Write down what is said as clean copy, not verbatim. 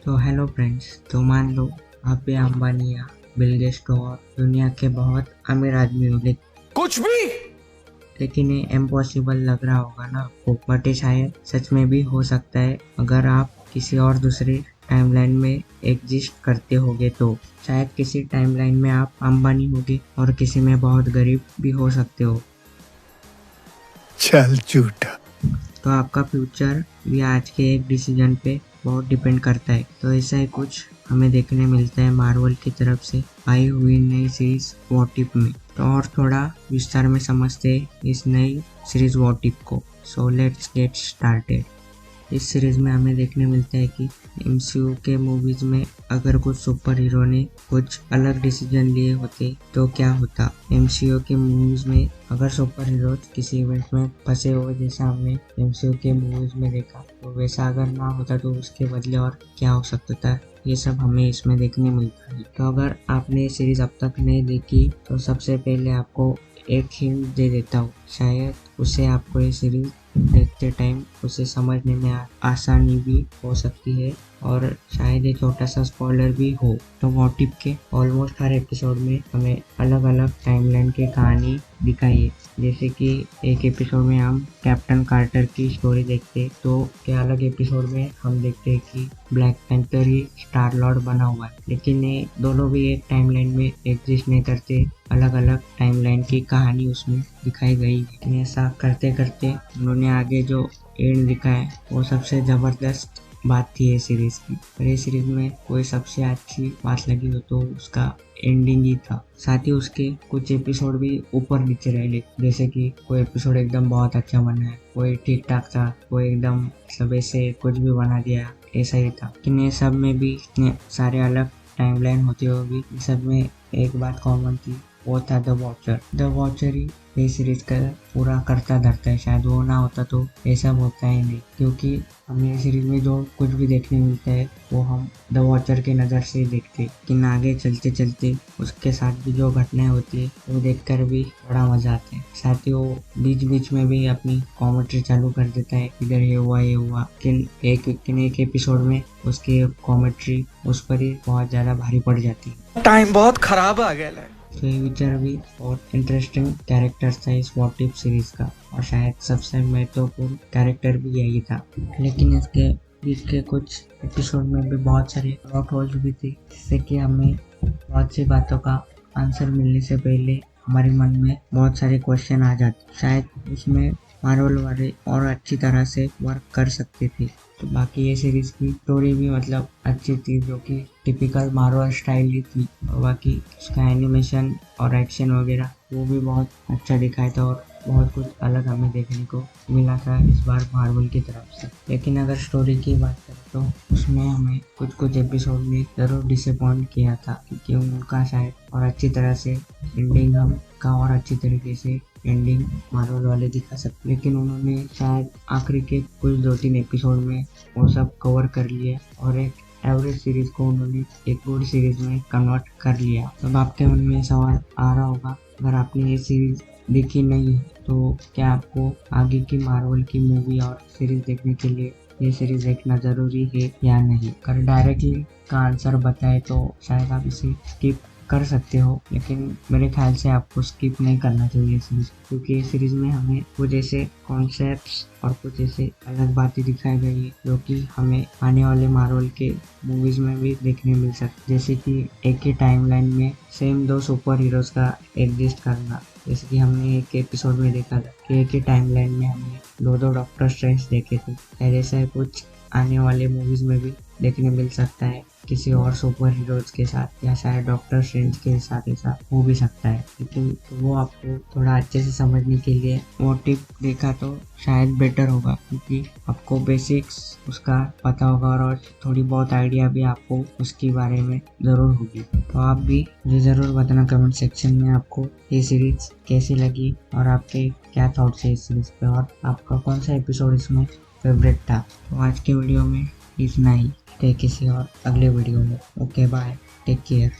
तो hello friends, तो मान लो आप भी अंबानी या बिल गेट्स हो और दुनिया के बहुत अमीर आदमी हो, कुछ भी। लेकिन ये इम्पॉसिबल लग रहा होगा ना आपको, बट ये शायद सच में भी हो सकता है अगर आप किसी और दूसरी टाइमलाइन में एग्जिस्ट करते होगे। तो शायद किसी टाइमलाइन में आप अंबानी होगे और किसी में बहुत गरीब भी हो सकते हो। चल झूठा। तो आपका फ्यूचर भी आज के एक डिसीजन पे बहुत डिपेंड करता है। तो ऐसा ही कुछ हमें देखने मिलता है मार्वल की तरफ से आई हुई नई सीरीज व्हाट इफ में। तो और थोड़ा विस्तार में समझते हैं इस नई सीरीज व्हाट इफ को। So let's get started. इस सीरीज में हमें देखने मिलता है कि एमसीयू के मूवीज में अगर कुछ सुपर हीरो ने कुछ अलग डिसीजन लिए होते तो क्या होता। एमसीयू के मूवीज में अगर सुपर हीरो किसी इवेंट में फंसे हुए जैसा हमने एमसीयू के मूवीज में देखा, तो वैसा अगर ना होता तो उसके बदले और क्या हो सकता था, ये सब हमें इसमें देखने मिलता है। तो अगर आपने ये सीरीज अब तक नहीं देखी तो सबसे पहले आपको एक हिंट दे देता हूँ, शायद उससे आपको ये सीरीज देखते टाइम उसे समझने में आसानी भी हो सकती है और शायद ये छोटा सा स्पॉइलर भी हो। तो व्हाट इफ के ऑलमोस्ट हर एपिसोड में हमें अलग अलग टाइमलाइन की कहानी दिखाई है। जैसे कि एक एपिसोड में हम कैप्टन कार्टर की स्टोरी देखते तो के अलग एपिसोड में हम देखते हैं कि ब्लैक पैंथर ही स्टार लॉर्ड बना हुआ है, लेकिन ये दोनों भी एक टाइमलाइन में एग्जिस्ट नहीं करते। अलग अलग टाइमलाइन की कहानी उसमें दिखाई गई है। ऐसा करते करते उन्होंने आगे जो एंड दिखाया वो सबसे जबरदस्त बात थी ये सीरीज की। और ये सीरीज में कोई सबसे अच्छी बात लगी हो तो उसका एंडिंग ही था। साथ ही उसके कुछ एपिसोड भी ऊपर नीचे रहे, जैसे कि कोई एपिसोड एकदम बहुत अच्छा बना है, कोई ठीक ठाक था, कोई एकदम सब ऐसे कुछ भी बना दिया, ऐसा ही था। लेकिन ये सब में भी इतने सारे अलग टाइमलाइन होते हुए भी सब में एक बात कॉमन थी, वो था द वॉचर। द वॉचर ही ये सीरीज का पूरा करता धरता है। शायद वो ना होता तो ऐसा होता ही नहीं, क्योंकि हमें इस सीरीज में जो कुछ भी देखने मिलता है वो हम द वॉचर के नज़र से देखते हैं। लेकिन आगे चलते चलते उसके साथ भी जो घटनाएं होती है वो देखकर भी बड़ा मजा आता है। साथ ही वो बीच बीच में भी अपनी कॉमेंट्री चालू कर देता है, इधर ये हुआ ये हुआ। लेकिन एक एपिसोड में उसकी कॉमेंट्री उस पर ही बहुत ज़्यादा भारी पड़ जाती है। टाइम बहुत खराब आ गया है। तो ये विचार भी बहुत इंटरेस्टिंग कैरेक्टर था इस व्हाट इफ सीरीज का, और शायद सबसे महत्वपूर्ण कैरेक्टर भी यही था। लेकिन इसके बीच के कुछ एपिसोड में भी बहुत सारे प्लॉट होल्स भी थे, जिससे कि हमें बहुत सी बातों का आंसर मिलने से पहले हमारे मन में बहुत सारे क्वेश्चन आ जाते। शायद उसमें मार्वल वाले और अच्छी तरह से वर्क कर सकते थे। तो बाकी ये सीरीज की स्टोरी भी मतलब अच्छी थी, जो कि टिपिकल मार्वल स्टाइल ही थी। और बाकी उसका एनिमेशन और एक्शन वगैरह वो भी बहुत अच्छा दिखाया था और बहुत कुछ अलग हमें देखने को मिला था इस बार मार्वल की तरफ से। लेकिन अगर स्टोरी की बात करें तो उसमें हमें कुछ एपिसोड में ज़रूर डिसअपॉइंट किया था, क्योंकि उनका शायद और अच्छी तरह से एंडिंग हम का और अच्छी तरीके से एंडिंग मार्वल वाले दिखा सकते, लेकिन उन्होंने शायद आखिरी के कुछ 2-3 एपिसोड में वो सब कवर कर लिया और एक एवरेज सीरीज को उन्होंने एक गुड सीरीज में कन्वर्ट कर लिया। तब आपके मन में सवाल आ रहा होगा, अगर आपने ये सीरीज देखी नहीं है तो क्या आपको आगे की मार्वल की मूवी और सीरीज देखने के लिए ये सीरीज देखना जरूरी है या नहीं। अगर डायरेक्टली का आंसर बताए तो शायद आप इसे स्किप कर सकते हो, लेकिन मेरे ख्याल से आपको स्किप नहीं करना चाहिए सीरीज, क्योंकि इस सीरीज में हमें कुछ ऐसे कॉन्सेप्ट्स और कुछ ऐसे अलग बातें दिखाई गई है जो कि हमें आने वाले मार्वल के मूवीज में भी देखने मिल सकती, जैसे कि एक ही टाइमलाइन में सेम 2 सुपर हीरोज का एग्जिस्ट करना। जैसे कि हमने एक एपिसोड में देखा था कि एक ही टाइमलाइन में हमने 2 डॉक्टर स्ट्रेंज देखे थे। ऐसा कुछ आने वाले मूवीज में भी देखने मिल सकता है किसी और सुपर हीरोज के साथ, या शायद डॉक्टर स्ट्रेंज के साथ ऐसा हो भी सकता है। लेकिन तो वो आपको थोड़ा अच्छे से समझने के लिए व्हाट इफ देखा तो शायद बेटर होगा, क्योंकि आपको बेसिक्स उसका पता होगा और थोड़ी बहुत आइडिया भी आपको उसके बारे में ज़रूर होगी। तो आप भी मुझे ज़रूर बताना कमेंट सेक्शन में आपको ये सीरीज कैसी लगी और आपके क्या थॉट्स है इस सीरीज पे, और आपका कौन सा एपिसोड इसमें फेवरेट था। तो आज के वीडियो में इतना ही, किसी और अगले वीडियो में। Okay bye, take care.